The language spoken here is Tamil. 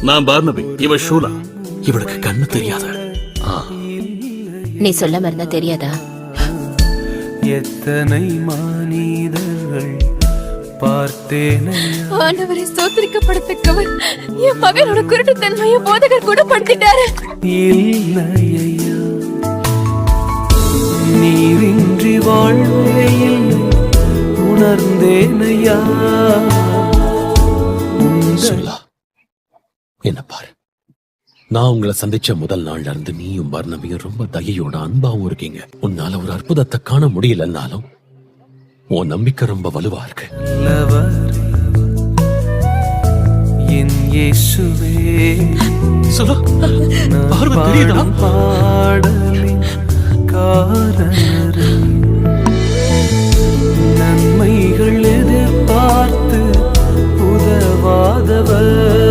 நான் பார்னபி, இவ ஷூலா. இவளுக்கு கண்ணு தெரியாத. நீ சொல்ல மறந்தா தெரியாதா? எத்தனை மானிதர்கள் பார்த்தேன். ஆண்டவரை ஸ்தோத்திரிக்கப்படத்தக்கவர். என் மகனோட குருட்டுத்தன்மையை போதகர் குணப்படுத்திட்டாரு. இல்லையா, நீரின்றி வாழ்வையில் உணர்ந்தேனையா. என்ன பாரு, நான் உங்களை சந்திச்ச முதல் நாள்ல இருந்து நீயும் பர்னபியும் ரொம்ப தயையோட அன்பாவும் இருக்கீங்க. உன்னால ஒரு அற்புதத்தை காண முடியலன்னாலும் உன் நம்பிக்கை ரொம்ப வலுவா இருக்கு. என் இயேசுவே, பாடலின் காரணரே, நன்மைகள் எதிர்பார்த்து உதவாதவர்